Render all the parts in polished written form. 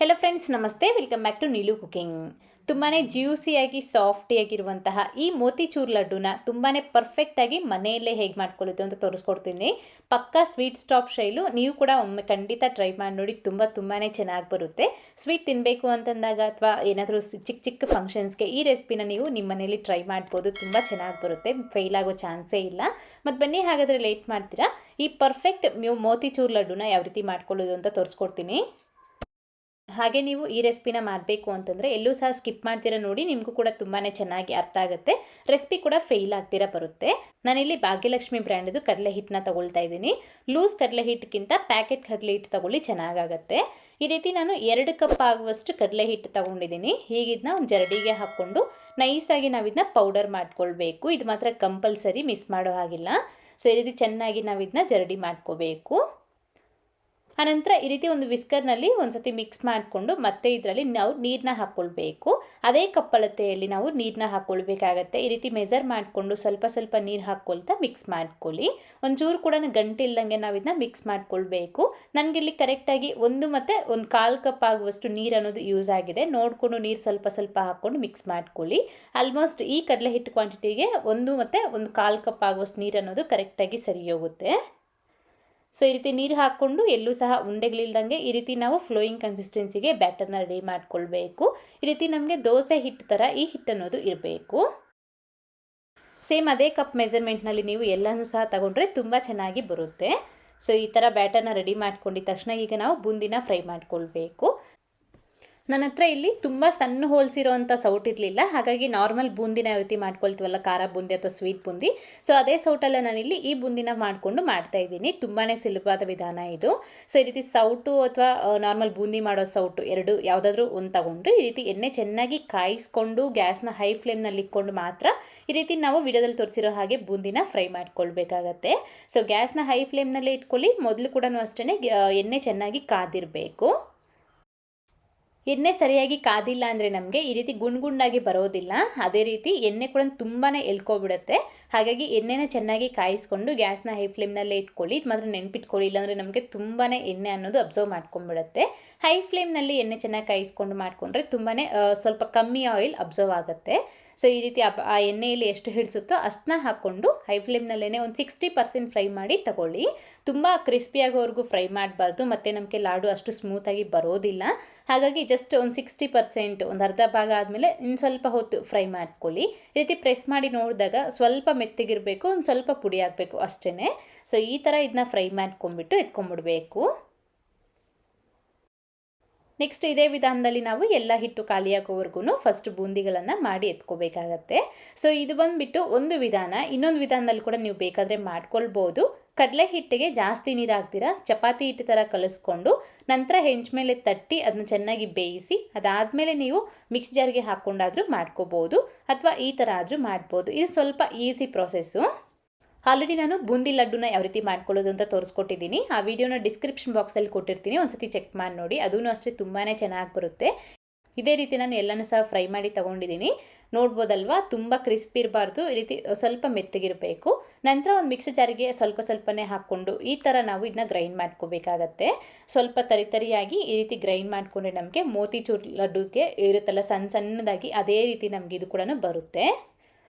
Hello friends, ನಮಸ್ತೆ. Welcome back to Neelu cooking. ತುಂಬಾ ಜ್ಯೂಸಿಯಾಗಿ ಸಾಫ್ಟಿಯಾಗಿರುವಂತಹ ಈ ಮೋತಿಚೂರ್ ಲಡ್ಡುನ ತುಂಬಾ ಪರ್ಫೆಕ್ಟಾಗಿ ಮನೆಯಲ್ಲೇ ಹೇಗೆ ಮಾಡ್ಕೊಳ್ಳೋದು ಅಂತ ತೋರಿಸ್ಕೊಡ್ತೀನಿ. ಪಕ್ಕಾ ಸ್ವೀಟ್ ಸ್ಟಾಪ್ ಶೈಲು. ನೀವು ಕೂಡ ಒಮ್ಮೆ ಖಂಡಿತ ಟ್ರೈ ಮಾಡಿ ನೋಡಿ. ತುಂಬಾ ಚೆನ್ನಾಗಿ ಬರುತ್ತೆ. ಸ್ವೀಟ್ ತಿನ್ನಬೇಕು ಅಂತಂದಾಗ ಅಥವಾ ಏನಾದರೂ ಚಿಕ್ಕ ಚಿಕ್ಕ ಫಂಕ್ಷನ್ಸ್ಗೆ ಈ ರೆಸಿಪಿನ ನೀವು ನಿಮ್ಮ ಮನೇಲಿ ಟ್ರೈ ಮಾಡ್ಬೋದು. ತುಂಬ ಚೆನ್ನಾಗಿ ಬರುತ್ತೆ. ಫೇಲ್ ಆಗೋ ಚಾನ್ಸೇ ಇಲ್ಲ. ಮತ್ತು ಬನ್ನಿ, ಹಾಗಾದರೆ ಲೇಟ್ ಮಾಡ್ತೀರಾ, ಈ ಪರ್ಫೆಕ್ಟ್ ಮೋತಿಚೂರ್ ಲಡ್ಡುನ ಯಾವ ರೀತಿ ಮಾಡ್ಕೊಳ್ಳೋದು ಅಂತ ತೋರಿಸ್ಕೊಡ್ತೀನಿ. ಹಾಗೆ ನೀವು ಈ ರೆಸಿಪಿನ ಮಾಡಬೇಕು ಅಂತಂದರೆ ಎಲ್ಲೂ ಸಹ ಸ್ಕಿಪ್ ಮಾಡ್ತೀರಾ ನೋಡಿ. ನಿಮಗೂ ಕೂಡ ತುಂಬಾ ಚೆನ್ನಾಗಿ ಅರ್ಥ ಆಗುತ್ತೆ. ರೆಸಿಪಿ ಕೂಡ ಫೇಲ್ ಆಗ್ತೀರಾ ಬರುತ್ತೆ. ನಾನಿಲ್ಲಿ ಭಾಗ್ಯಲಕ್ಷ್ಮಿ ಬ್ರ್ಯಾಂಡದು ಕಡಲೆ ಹಿಟ್ಟನ್ನ ತೊಗೊಳ್ತಾ ಇದ್ದೀನಿ. ಲೂಸ್ ಕಡಲೆ ಹಿಟ್ಟಕ್ಕಿಂತ ಪ್ಯಾಕೆಟ್ ಕಡಲೆ ಹಿಟ್ಟು ತೊಗೊಳ್ಳಿ, ಚೆನ್ನಾಗಾಗುತ್ತೆ. ಈ ರೀತಿ ನಾನು 2 ಕಪ್ ಆಗುವಷ್ಟು ಕಡಲೆ ಹಿಟ್ಟು ತೊಗೊಂಡಿದ್ದೀನಿ. ಹೀಗಿದನ್ನ ಒಂದು ಜರಡಿಗೆ ಹಾಕ್ಕೊಂಡು ನೈಸಾಗಿ ನಾವಿದನ್ನ ಪೌಡರ್ ಮಾಡ್ಕೊಳ್ಬೇಕು. ಇದು ಮಾತ್ರ ಕಂಪಲ್ಸರಿ, ಮಿಸ್ ಮಾಡೋ ಹಾಗಿಲ್ಲ. ಸೊ ಈ ರೀತಿ ಚೆನ್ನಾಗಿ ನಾವಿದನ್ನ ಜರಡಿ ಮಾಡ್ಕೋಬೇಕು. ಆನಂತರ ಈ ರೀತಿ ಒಂದು ವಿಸ್ಕರ್ನಲ್ಲಿ ಒಂದು ಸತಿ ಮಿಕ್ಸ್ ಮಾಡಿಕೊಂಡು ಮತ್ತೆ ಇದರಲ್ಲಿ ನಾವು ನೀರನ್ನ ಹಾಕ್ಕೊಳ್ಬೇಕು. ಅದೇ ಕಪ್ಪಳತೆಯಲ್ಲಿ ನಾವು ನೀರನ್ನ ಹಾಕ್ಕೊಳ್ಬೇಕಾಗತ್ತೆ. ಈ ರೀತಿ ಮೆಜರ್ ಮಾಡಿಕೊಂಡು ಸ್ವಲ್ಪ ಸ್ವಲ್ಪ ನೀರು ಹಾಕ್ಕೊಳ್ತಾ ಮಿಕ್ಸ್ ಮಾಡ್ಕೊಳ್ಳಿ. ಒಂಚೂರು ಕೂಡ ಗಂಟಿಲ್ದಂಗೆ ನಾವು ಇದನ್ನ ಮಿಕ್ಸ್ ಮಾಡ್ಕೊಳ್ಬೇಕು. ನನಗಿಲ್ಲಿ ಕರೆಕ್ಟಾಗಿ 1 ಮತ್ತು 1/4 ಕಪ್ ಆಗುವಷ್ಟು ನೀರು ಅನ್ನೋದು ಯೂಸ್ ಆಗಿದೆ. ನೋಡಿಕೊಂಡು ನೀರು ಸ್ವಲ್ಪ ಸ್ವಲ್ಪ ಹಾಕ್ಕೊಂಡು ಮಿಕ್ಸ್ ಮಾಡ್ಕೊಳ್ಳಿ. ಆಲ್ಮೋಸ್ಟ್ ಈ ಕಡಲೆ ಹಿಟ್ಟು ಕ್ವಾಂಟಿಟಿಗೆ 1 ಮತ್ತು 1/4 ಕಪ್ ಆಗುವಷ್ಟು ನೀರು ಅನ್ನೋದು ಕರೆಕ್ಟಾಗಿ ಸರಿ ಹೋಗುತ್ತೆ. ಸೊ ಈ ರೀತಿ ನೀರು ಹಾಕ್ಕೊಂಡು ಎಲ್ಲೂ ಸಹ ಉಂಡೆಗಳಿಲ್ದಂಗೆ ಈ ರೀತಿ ನಾವು ಫ್ಲೋಯಿಂಗ್ ಕನ್ಸಿಸ್ಟೆನ್ಸಿಗೆ ಬ್ಯಾಟರ್ನ ರೆಡಿ ಮಾಡ್ಕೊಳ್ಬೇಕು. ಈ ರೀತಿ ನಮಗೆ ದೋಸೆ ಹಿಟ್ಟು ಥರ ಈ ಹಿಟ್ಟು ಅನ್ನೋದು ಇರಬೇಕು. ಸೇಮ್ ಅದೇ ಕಪ್ ಮೆಜರ್ಮೆಂಟ್ನಲ್ಲಿ ನೀವು ಎಲ್ಲನೂ ಸಹ ತಗೊಂಡ್ರೆ ತುಂಬ ಚೆನ್ನಾಗಿ ಬರುತ್ತೆ. ಸೊ ಈ ಥರ ಬ್ಯಾಟರ್ನ ರೆಡಿ ಮಾಡ್ಕೊಂಡಿದ್ದ ತಕ್ಷಣ ಈಗ ನಾವು ಬೂಂದಿನ ಫ್ರೈ ಮಾಡ್ಕೊಳ್ಬೇಕು. ನನ್ನ ಹತ್ರ ಇಲ್ಲಿ ತುಂಬ ಸಣ್ಣ ಹೋಲ್ಸಿರೋವಂಥ ಸೌಟ್ ಇರಲಿಲ್ಲ. ಹಾಗಾಗಿ ನಾರ್ಮಲ್ ಬೂಂದಿನ ಯಾವ ರೀತಿ ಮಾಡ್ಕೊಳ್ತೀವಲ್ಲ, ಖಾರ ಬೂಂದಿ ಅಥವಾ ಸ್ವೀಟ್ ಬೂಂದಿ, ಸೊ ಅದೇ ಸೌಟಲ್ಲ ನಾನಿಲ್ಲಿ ಈ ಬೂಂದಿನ ಮಾಡಿಕೊಂಡು ಮಾಡ್ತಾಯಿದ್ದೀನಿ. ತುಂಬಾ ಸುಲಭವಾದ ವಿಧಾನ ಇದು. ಸೊ ಈ ರೀತಿ ಸೌಟು ಅಥವಾ ನಾರ್ಮಲ್ ಬೂಂದಿ ಮಾಡೋ ಸೌಟು ಎರಡು ಯಾವುದಾದ್ರೂ ಒಂದು ತಗೊಂಡು ಈ ರೀತಿ ಎಣ್ಣೆ ಚೆನ್ನಾಗಿ ಕಾಯಿಸ್ಕೊಂಡು ಗ್ಯಾಸ್ನ ಹೈ ಫ್ಲೇಮ್ನಲ್ಲಿ ಇಟ್ಕೊಂಡು ಮಾತ್ರ ಈ ರೀತಿ ನಾವು ವಿಡಿಯೋದಲ್ಲಿ ತೋರಿಸಿರೋ ಹಾಗೆ ಬೂಂದಿನ ಫ್ರೈ ಮಾಡ್ಕೊಳ್ಬೇಕಾಗತ್ತೆ. ಸೊ ಗ್ಯಾಸ್ನ ಹೈ ಫ್ಲೇಮ್ನಲ್ಲೇ ಇಟ್ಕೊಳ್ಳಿ. ಮೊದಲು ಕೂಡ ಅಷ್ಟೇ ಎಣ್ಣೆ ಚೆನ್ನಾಗಿ ಕಾದಿರಬೇಕು. ಎಣ್ಣೆ ಸರಿಯಾಗಿ ಕಾದಿಲ್ಲ ಅಂದರೆ ನಮಗೆ ಈ ರೀತಿ ಗುಂಡಾಗಿ ಬರೋದಿಲ್ಲ. ಅದೇ ರೀತಿ ಎಣ್ಣೆ ಕೂಡ ತುಂಬಾ ಎಳ್ಕೊಬಿಡುತ್ತೆ. ಹಾಗಾಗಿ ಎಣ್ಣೆನ ಚೆನ್ನಾಗಿ ಕಾಯಿಸ್ಕೊಂಡು ಗ್ಯಾಸ್ನ ಹೈ ಫ್ಲೇಮ್ನಲ್ಲೇ ಇಟ್ಕೊಳ್ಳಿ. ಇದು ಮಾತ್ರ ನೆನ್ಪಿಟ್ಕೊಳ್ಳಿ, ಇಲ್ಲಾಂದರೆ ನಮಗೆ ತುಂಬಾ ಎಣ್ಣೆ ಅನ್ನೋದು ಅಬ್ಸರ್ವ್ ಮಾಡ್ಕೊಂಡ್ಬಿಡುತ್ತೆ. ಹೈ ಫ್ಲೇಮ್ನಲ್ಲಿ ಎಣ್ಣೆ ಚೆನ್ನಾಗಿ ಕಾಯಿಸ್ಕೊಂಡು ಮಾಡಿಕೊಂಡ್ರೆ ತುಂಬಾ ಸ್ವಲ್ಪ ಕಮ್ಮಿ ಆಯಿಲ್ ಅಬ್ಸರ್ವ್ ಆಗುತ್ತೆ. ಸೊ ಈ ರೀತಿ ಆ ಎಣ್ಣೆಯಲ್ಲಿ ಎಷ್ಟು ಹಿಡಿಸುತ್ತೋ ಅಷ್ಟನ್ನ ಹಾಕ್ಕೊಂಡು ಹೈ ಫ್ಲೇಮ್ನಲ್ಲೇ ಒಂದು 60% ಫ್ರೈ ಮಾಡಿ ತಗೊಳ್ಳಿ. ತುಂಬ ಕ್ರಿಸ್ಪಿಯಾಗೋವರೆಗೂ ಫ್ರೈ ಮಾಡಬಾರ್ದು, ಮತ್ತು ನಮಗೆ ಲಾಡು ಅಷ್ಟು ಸ್ಮೂತಾಗಿ ಬರೋದಿಲ್ಲ. ಹಾಗಾಗಿ ಜಸ್ಟ್ ಒಂದು 60%, ಒಂದು ಅರ್ಧ ಭಾಗ ಆದಮೇಲೆ ಇನ್ನು ಸ್ವಲ್ಪ ಹೊತ್ತು ಫ್ರೈ ಮಾಡ್ಕೊಳ್ಳಿ. ಈ ರೀತಿ ಪ್ರೆಸ್ ಮಾಡಿ ನೋಡಿದಾಗ ಸ್ವಲ್ಪ ಮೆತ್ತಗಿರಬೇಕು, ಒಂದು ಸ್ವಲ್ಪ ಪುಡಿ ಆಗಬೇಕು ಅಷ್ಟೇ. ಸೊ ಈ ಥರ ಇದನ್ನ ಫ್ರೈ ಮಾಡ್ಕೊಂಡ್ಬಿಟ್ಟು ಎತ್ಕೊಂಡ್ಬಿಡ್ಬೇಕು. ನೆಕ್ಸ್ಟ್ ಇದೇ ವಿಧಾನದಲ್ಲಿ ನಾವು ಎಲ್ಲ ಹಿಟ್ಟು ಖಾಲಿಯಾಗೋವರೆಗೂ ಫಸ್ಟ್ ಬೂಂದಿಗಳನ್ನು ಮಾಡಿ ಎತ್ಕೋಬೇಕಾಗತ್ತೆ. ಸೊ ಇದು ಬಂದುಬಿಟ್ಟು ಒಂದು ವಿಧಾನ. ಇನ್ನೊಂದು ವಿಧಾನದಲ್ಲಿ ಕೂಡ ನೀವು ಬೇಕಾದರೆ ಮಾಡ್ಕೊಳ್ಬೋದು. ಕಡಲೆ ಹಿಟ್ಟಿಗೆ ಜಾಸ್ತಿ ನೀರು ಹಾಕ್ತೀರಾ, ಚಪಾತಿ ಹಿಟ್ಟು ಥರ ಕಲಿಸ್ಕೊಂಡು ನಂತರ ಹೆಂಚು ಮೇಲೆ ತಟ್ಟಿ ಅದನ್ನ ಚೆನ್ನಾಗಿ ಬೇಯಿಸಿ ಅದಾದಮೇಲೆ ನೀವು ಮಿಕ್ಸ್ ಜಾರ್ಗೆ ಹಾಕ್ಕೊಂಡಾದರೂ ಮಾಡ್ಕೋಬೋದು, ಅಥವಾ ಈ ಥರ ಆದರೂ ಮಾಡ್ಬೋದು. ಇದು ಸ್ವಲ್ಪ ಈಸಿ ಪ್ರಾಸೆಸ್ಸು. ಆಲ್ರೆಡಿ ನಾನು ಬೂಂದಿ ಲಡ್ಡುನ ಯಾವ ರೀತಿ ಮಾಡ್ಕೊಳ್ಳೋದು ಅಂತ ತೋರಿಸ್ಕೊಟ್ಟಿದ್ದೀನಿ. ಆ ವಿಡಿಯೋನ ಡಿಸ್ಕ್ರಿಪ್ಷನ್ ಬಾಕ್ಸಲ್ಲಿ ಕೊಟ್ಟಿರ್ತೀನಿ, ಒಂದ್ಸತಿ ಚೆಕ್ ಮಾಡಿ ನೋಡಿ. ಅದೂ ಅಷ್ಟೇ ತುಂಬಾ ಚೆನ್ನಾಗಿ ಬರುತ್ತೆ. ಇದೇ ರೀತಿ ನಾನು ಎಲ್ಲನೂ ಸಹ ಫ್ರೈ ಮಾಡಿ ತೊಗೊಂಡಿದ್ದೀನಿ. ನೋಡ್ಬೋದಲ್ವಾ, ತುಂಬ ಕ್ರಿಸ್ಪಿ ಇರಬಾರ್ದು, ಈ ರೀತಿ ಸ್ವಲ್ಪ ಮೆತ್ತಗಿರಬೇಕು. ನಂತರ ಒಂದು ಮಿಕ್ಸಿ ಜಾರಿಗೆ ಸ್ವಲ್ಪ ಸ್ವಲ್ಪನೇ ಹಾಕ್ಕೊಂಡು ಈ ಥರ ನಾವು ಇದನ್ನ ಗ್ರೈಂಡ್ ಮಾಡ್ಕೋಬೇಕಾಗತ್ತೆ. ಸ್ವಲ್ಪ ತರಿಯಾಗಿ ಈ ರೀತಿ ಗ್ರೈಂಡ್ ಮಾಡಿಕೊಂಡ್ರೆ ನಮಗೆ ಮೋತಿಚೂರ್ ಲಡ್ಡುಗೆ ಇರುತ್ತಲ್ಲ ಸಣ್ಣದಾಗಿ, ಅದೇ ರೀತಿ ನಮಗೆ ಇದು ಕೂಡ ಬರುತ್ತೆ.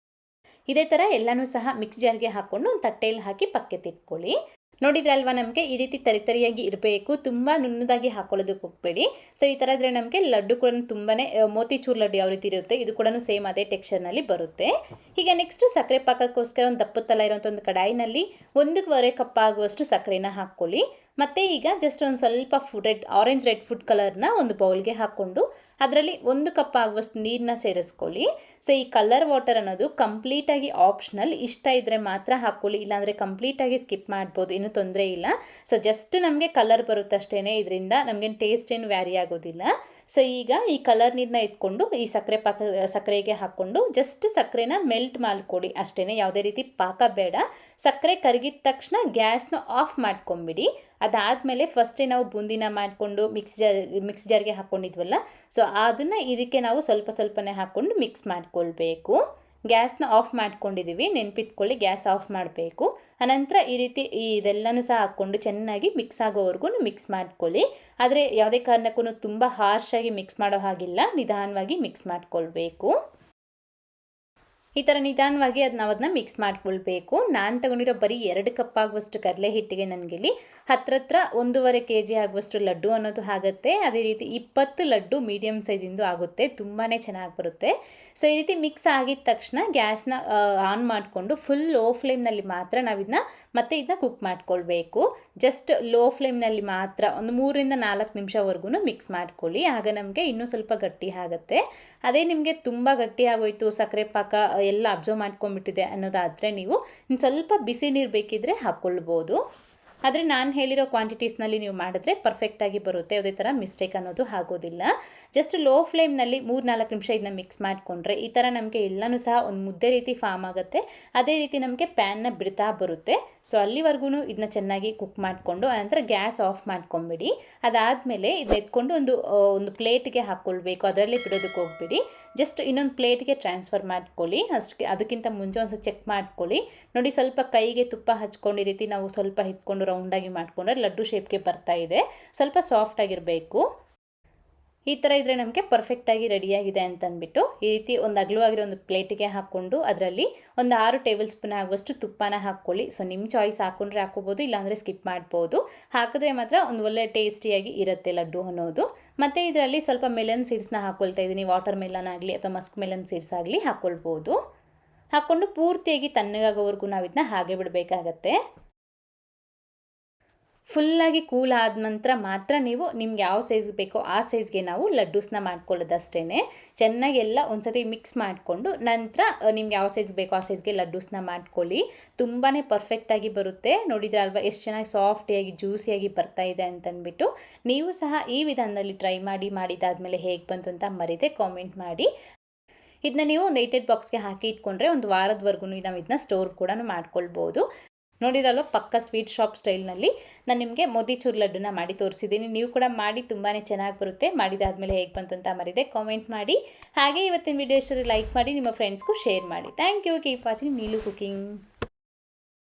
ಇದೇ ಥರ ಎಲ್ಲನೂ ಸಹ ಮಿಕ್ಸ್ ಜಾರ್ಗೆ ಹಾಕ್ಕೊಂಡು ಒಂದು ತಟ್ಟೆಯಲ್ಲಿ ಹಾಕಿ ಪಕ್ಕಕ್ಕೆ ಇಟ್ಕೊಳ್ಳಿ. ನೋಡಿದ್ರಲ್ವಾ, ನಮಗೆ ಈ ರೀತಿ ತರಿಯಾಗಿ ಇರಬೇಕು, ತುಂಬ ನುಣ್ಣದಾಗಿ ಹಾಕೊಳ್ಳೋದಕ್ಕೆ ಹೋಗಬೇಡಿ. ಸೊ ಈ ಥರ ಇದ್ದರೆ ನಮಗೆ ಲಡ್ಡು ಕೂಡ ತುಂಬಾ ಮೋತಿಚೂರ್ ಲಡ್ಡು ಯಾವ ರೀತಿ ಇರುತ್ತೆ ಇದು ಕೂಡ ಸೇಮ್ ಅದೇ ಟೆಕ್ಸ್ಚರ್ನಲ್ಲಿ ಬರುತ್ತೆ. ಈಗ ನೆಕ್ಸ್ಟ್ ಸಕ್ಕರೆ ಪಾಕಕ್ಕೋಸ್ಕರ ಒಂದು ದಪ್ಪತ್ತಲ್ಲ ಇರೋಂಥ ಒಂದು ಕಡಾಯಿನಲ್ಲಿ 1.25 ಕಪ್ ಆಗುವಷ್ಟು ಸಕ್ಕರೆನ ಹಾಕ್ಕೊಳ್ಳಿ. ಮತ್ತು ಈಗ ಜಸ್ಟ್ ಒಂದು ಸ್ವಲ್ಪ ಆರೆಂಜ್ ರೆಡ್ ಫುಡ್ ಕಲರ್ನ ಒಂದು ಬೌಲ್ಗೆ ಹಾಕ್ಕೊಂಡು ಅದರಲ್ಲಿ 1 ಕಪ್ ಆಗುವಷ್ಟು ನೀರನ್ನ ಸೇರಿಸ್ಕೊಳ್ಳಿ. ಸೊ ಈ ಕಲರ್ ವಾಟರ್ ಅನ್ನೋದು ಕಂಪ್ಲೀಟಾಗಿ ಆಪ್ಷನಲ್. ಇಷ್ಟ ಇದ್ದರೆ ಮಾತ್ರ ಹಾಕ್ಕೊಳ್ಳಿ, ಇಲ್ಲಾಂದರೆ ಕಂಪ್ಲೀಟಾಗಿ ಸ್ಕಿಪ್ ಮಾಡ್ಬೋದು, ಏನೂ ತೊಂದರೆ ಇಲ್ಲ. ಸೊ ಜಸ್ಟ್ ನಮಗೆ ಕಲರ್ ಬರುತ್ತಷ್ಟೇ, ಇದರಿಂದ ನಮಗೇನು ಟೇಸ್ಟ್ ಏನು ವ್ಯಾರಿ ಆಗೋದಿಲ್ಲ. ಸೊ ಈಗ ಈ ಕಲರ್ ನೀರನ್ನ ಇಟ್ಕೊಂಡು ಈ ಸಕ್ಕರೆಗೆ ಹಾಕ್ಕೊಂಡು ಜಸ್ಟ್ ಸಕ್ಕರೆನ ಮೆಲ್ಟ್ ಮಾಡಿಕೊಡಿ ಅಷ್ಟೇ. ಯಾವುದೇ ರೀತಿ ಪಾಕ ಬೇಡ. ಸಕ್ಕರೆ ಕರಗಿದ ತಕ್ಷಣ ಗ್ಯಾಸ್ನ ಆಫ್ ಮಾಡ್ಕೊಂಬಿಡಿ. ಅದಾದಮೇಲೆ ಫಸ್ಟೇ ನಾವು ಬೂಂದಿನ ಮಾಡಿಕೊಂಡು ಮಿಕ್ಸ್ ಜಾರ್ಗೆ ಹಾಕ್ಕೊಂಡಿದ್ವಲ್ಲ, ಸೊ ಅದನ್ನು ಇದಕ್ಕೆ ನಾವು ಸ್ವಲ್ಪ ಸ್ವಲ್ಪನೇ ಹಾಕ್ಕೊಂಡು ಮಿಕ್ಸ್ ಮಾಡ್ಕೊಳ್ಬೇಕು. ಗ್ಯಾಸ್ನ ಆಫ್ ಮಾಡ್ಕೊಂಡಿದ್ದೀವಿ, ನೆನ್ಪಿಟ್ಕೊಳ್ಳಿ ಗ್ಯಾಸ್ ಆಫ್ ಮಾಡಬೇಕು. ಅನಂತರ ಈ ರೀತಿ ಇದೆಲ್ಲನೂ ಸಹ ಹಾಕ್ಕೊಂಡು ಚೆನ್ನಾಗಿ ಮಿಕ್ಸ್ ಆಗೋವರೆಗೂ ಮಿಕ್ಸ್ ಮಾಡ್ಕೊಳ್ಳಿ. ಆದರೆ ಯಾವುದೇ ಕಾರಣಕ್ಕೂ ತುಂಬ ಹಾರ್ಷಾಗಿ ಮಿಕ್ಸ್ ಮಾಡೋ ಹಾಗಿಲ್ಲ, ನಿಧಾನವಾಗಿ ಮಿಕ್ಸ್ ಮಾಡ್ಕೊಳ್ಬೇಕು. ಈ ಥರ ನಿಧಾನವಾಗಿ ಅದನ್ನ ಮಿಕ್ಸ್ ಮಾಡ್ಕೊಳ್ಬೇಕು. ನಾನು ತಗೊಂಡಿರೋ ಬರೀ 2 ಕಪ್ ಆಗುವಷ್ಟು ಕಡಲೆ ಹಿಟ್ಟಿಗೆ ನನಗಿಲ್ಲಿ ಹತ್ರ 1.5 kg ಆಗುವಷ್ಟು ಲಡ್ಡು ಅನ್ನೋದು ಆಗುತ್ತೆ. ಅದೇ ರೀತಿ 20 ಲಡ್ಡು ಮೀಡಿಯಮ್ ಸೈಜಿಂದು ಆಗುತ್ತೆ, ತುಂಬಾ ಚೆನ್ನಾಗಿ ಬರುತ್ತೆ. ಸೊ ಈ ರೀತಿ ಮಿಕ್ಸ್ ಆಗಿದ ತಕ್ಷಣ ಗ್ಯಾಸ್ನ ಆನ್ ಮಾಡಿಕೊಂಡು ಫುಲ್ ಲೋ ಫ್ಲೇಮ್ನಲ್ಲಿ ಮಾತ್ರ ನಾವು ಇದನ್ನ ಕುಕ್ ಮಾಡ್ಕೊಳ್ಬೇಕು. ಜಸ್ಟ್ ಲೋ ಫ್ಲೇಮ್ನಲ್ಲಿ ಮಾತ್ರ ಒಂದು 3 ರಿಂದ 4 ನಿಮಿಷವರೆಗೂ ಮಿಕ್ಸ್ ಮಾಡ್ಕೊಳ್ಳಿ. ಆಗ ನಮಗೆ ಇನ್ನೂ ಸ್ವಲ್ಪ ಗಟ್ಟಿ ಆಗುತ್ತೆ. ಅದೇ ನಿಮಗೆ ತುಂಬ ಗಟ್ಟಿ ಆಗೋಯ್ತು, ಸಕ್ಕರೆ ಪಾಕ ಎಲ್ಲ ಅಬ್ಸರ್ವ್ ಮಾಡ್ಕೊಂಡ್ಬಿಟ್ಟಿದೆ ಅನ್ನೋದಾದರೆ ನೀವು ಇನ್ನು ಸ್ವಲ್ಪ ಬಿಸಿ ನೀರು ಬೇಕಿದ್ದರೆ ಹಾಕ್ಕೊಳ್ಬೋದು. ಆದರೆ ನಾನು ಹೇಳಿರೋ ಕ್ವಾಂಟಿಟೀಸ್ನಲ್ಲಿ ನೀವು ಮಾಡಿದ್ರೆ ಪರ್ಫೆಕ್ಟಾಗಿ ಬರುತ್ತೆ, ಯಾವುದೇ ಥರ ಮಿಸ್ಟೇಕ್ ಅನ್ನೋದು ಆಗೋದಿಲ್ಲ. ಜಸ್ಟ್ ಲೋ ಫ್ಲೇಮ್ನಲ್ಲಿ 3-4 ನಿಮಿಷ ಇದನ್ನ ಮಿಕ್ಸ್ ಮಾಡಿಕೊಂಡ್ರೆ ಈ ಥರ ನಮಗೆ ಎಲ್ಲನೂ ಸಹ ಒಂದು ಮುದ್ದೆ ರೀತಿ ಫಾರ್ಮ್ ಆಗುತ್ತೆ. ಅದೇ ರೀತಿ ನಮಗೆ ಪ್ಯಾನ್ನ ಬಿಡ್ತಾ ಬರುತ್ತೆ. ಸೊ ಅಲ್ಲಿವರೆಗೂ ಇದನ್ನ ಚೆನ್ನಾಗಿ ಕುಕ್ ಮಾಡಿಕೊಂಡು ಆನಂತರ ಗ್ಯಾಸ್ ಆಫ್ ಮಾಡ್ಕೊಂಬಿಡಿ. ಅದಾದಮೇಲೆ ಇದನ್ನ ಎತ್ಕೊಂಡು ಒಂದು ಪ್ಲೇಟ್ಗೆ ಹಾಕ್ಕೊಳ್ಬೇಕು, ಅದರಲ್ಲೇ ಬಿಡೋದಕ್ಕೆ ಹೋಗ್ಬಿಡಿ. ಜಸ್ಟ್ ಇನ್ನೊಂದು ಪ್ಲೇಟ್ಗೆ ಟ್ರಾನ್ಸ್ಫರ್ ಮಾಡ್ಕೊಳ್ಳಿ. ಅದಕ್ಕಿಂತ ಮುಂಚೆ ಒಂದು ಚೆಕ್ ಮಾಡ್ಕೊಳ್ಳಿ. ನೋಡಿ, ಸ್ವಲ್ಪ ಕೈಗೆ ತುಪ್ಪ ಹಚ್ಕೊಂಡು ಈ ರೀತಿ ನಾವು ಸ್ವಲ್ಪ ಹಿಟ್ಕೊಂಡು ರೌಂಡಾಗಿ ಮಾಡಿಕೊಂಡ್ರೆ ಲಡ್ಡು ಶೇಪ್ಗೆ ಬರ್ತಾ ಇದೆ. ಸ್ವಲ್ಪ ಸಾಫ್ಟಾಗಿರಬೇಕು. ಈ ಥರ ಇದ್ದರೆ ನಮಗೆ ಪರ್ಫೆಕ್ಟಾಗಿ ರೆಡಿಯಾಗಿದೆ ಅಂತಂದ್ಬಿಟ್ಟು ಈ ರೀತಿ ಒಂದು ಅಗಲವಾಗಿರೋ ಒಂದು ಪ್ಲೇಟಿಗೆ ಹಾಕ್ಕೊಂಡು ಅದರಲ್ಲಿ ಒಂದು 6 ಟೇಬಲ್ ಸ್ಪೂನ್ ಆಗುವಷ್ಟು ತುಪ್ಪನ ಹಾಕ್ಕೊಳ್ಳಿ. ಸೊ ನಿಮ್ಮ ಚಾಯ್ಸ್ ಹಾಕ್ಕೊಂಡ್ರೆ ಹಾಕ್ಕೋಬೋದು, ಇಲ್ಲಾಂದರೆ ಸ್ಕಿಪ್ ಮಾಡ್ಬೋದು. ಹಾಕಿದ್ರೆ ಮಾತ್ರ ಒಂದು ಒಳ್ಳೆ ಟೇಸ್ಟಿಯಾಗಿ ಇರುತ್ತೆ ಲಡ್ಡು ಅನ್ನೋದು. ಮತ್ತು ಇದರಲ್ಲಿ ಸ್ವಲ್ಪ ಮೆಲನ್ ಸೀಡ್ಸ್ನ ಹಾಕ್ಕೊಳ್ತಾ ಇದ್ದೀನಿ. ವಾಟರ್ ಮೆಲನ್ ಆಗಲಿ ಅಥವಾ ಮಸ್ಕ್ ಮೆಲನ್ ಸೀಡ್ಸ್ ಆಗಲಿ ಹಾಕ್ಕೊಳ್ಬೋದು. ಹಾಕ್ಕೊಂಡು ಪೂರ್ತಿಯಾಗಿ ತಣ್ಣಗಾಗೋವರೆಗೂ ನಾವು ಇದನ್ನ ಹಾಗೆ ಬಿಡಬೇಕಾಗತ್ತೆ. ಫುಲ್ಲಾಗಿ ಕೂಲ್ ಆದ ನಂತರ ಮಾತ್ರ ನೀವು ನಿಮ್ಗೆ ಯಾವ ಸೈಜ್ಗೆ ಬೇಕೋ ಆ ಸೈಜ್ಗೆ ನಾವು ಲಡ್ಡೂಸ್ನ ಮಾಡ್ಕೊಳ್ಳೋದಷ್ಟೇ. ಚೆನ್ನಾಗಿ ಎಲ್ಲ ಒಂದ್ಸತಿ ಮಿಕ್ಸ್ ಮಾಡಿಕೊಂಡು ನಂತರ ನಿಮ್ಗೆ ಯಾವ ಸೈಜ್ ಬೇಕೋ ಆ ಸೈಜ್ಗೆ ಲಡ್ಡೂಸ್ನ ಮಾಡ್ಕೊಳ್ಳಿ. ತುಂಬಾ ಪರ್ಫೆಕ್ಟಾಗಿ ಬರುತ್ತೆ. ನೋಡಿದ್ರೆ ಅಲ್ವಾ ಎಷ್ಟು ಚೆನ್ನಾಗಿ ಸಾಫ್ಟಿಯಾಗಿ ಜ್ಯೂಸಿಯಾಗಿ ಬರ್ತಾ ಇದೆ ಅಂತಂದ್ಬಿಟ್ಟು. ನೀವು ಸಹ ಈ ವಿಧಾನದಲ್ಲಿ ಟ್ರೈ ಮಾಡಿದಾದ್ಮೇಲೆ ಹೇಗೆ ಬಂತು ಅಂತ ಮರೀದೆ ಕಾಮೆಂಟ್ ಮಾಡಿ. ಇದನ್ನ ನೀವು ಒಂದು 8 ಬಾಕ್ಸ್ಗೆ ಹಾಕಿ ಇಟ್ಕೊಂಡ್ರೆ ಒಂದು ವಾರದವರೆಗೂ ನಾವು ಇದನ್ನ ಸ್ಟೋರ್ ಕೂಡ ಮಾಡ್ಕೊಳ್ಬೋದು. ನೋಡಿರಲ್ವ, ಪಕ್ಕ ಸ್ವೀಟ್ ಶಾಪ್ ಸ್ಟೈಲ್ನಲ್ಲಿ ನಾನು ನಿಮಗೆ ಮೋತಿಚೂರ್ ಲಡ್ಡುನ ಮಾಡಿ ತೋರಿಸಿದ್ದೀನಿ. ನೀವು ಕೂಡ ಮಾಡಿ, ತುಂಬಾ ಚೆನ್ನಾಗಿ ಬರುತ್ತೆ. ಮಾಡಿದಾದ್ಮೇಲೆ ಹೇಗೆ ಬಂತು ಅಂತ ಮರೀದೆ ಕಾಮೆಂಟ್ ಮಾಡಿ. ಹಾಗೆ ಇವತ್ತಿನ ವಿಡಿಯೋ ಇಷ್ಟ ಲೈಕ್ ಮಾಡಿ, ನಿಮ್ಮ ಫ್ರೆಂಡ್ಸ್ಗೂ ಶೇರ್ ಮಾಡಿ. Thank you. Keep watching Neelu cooking.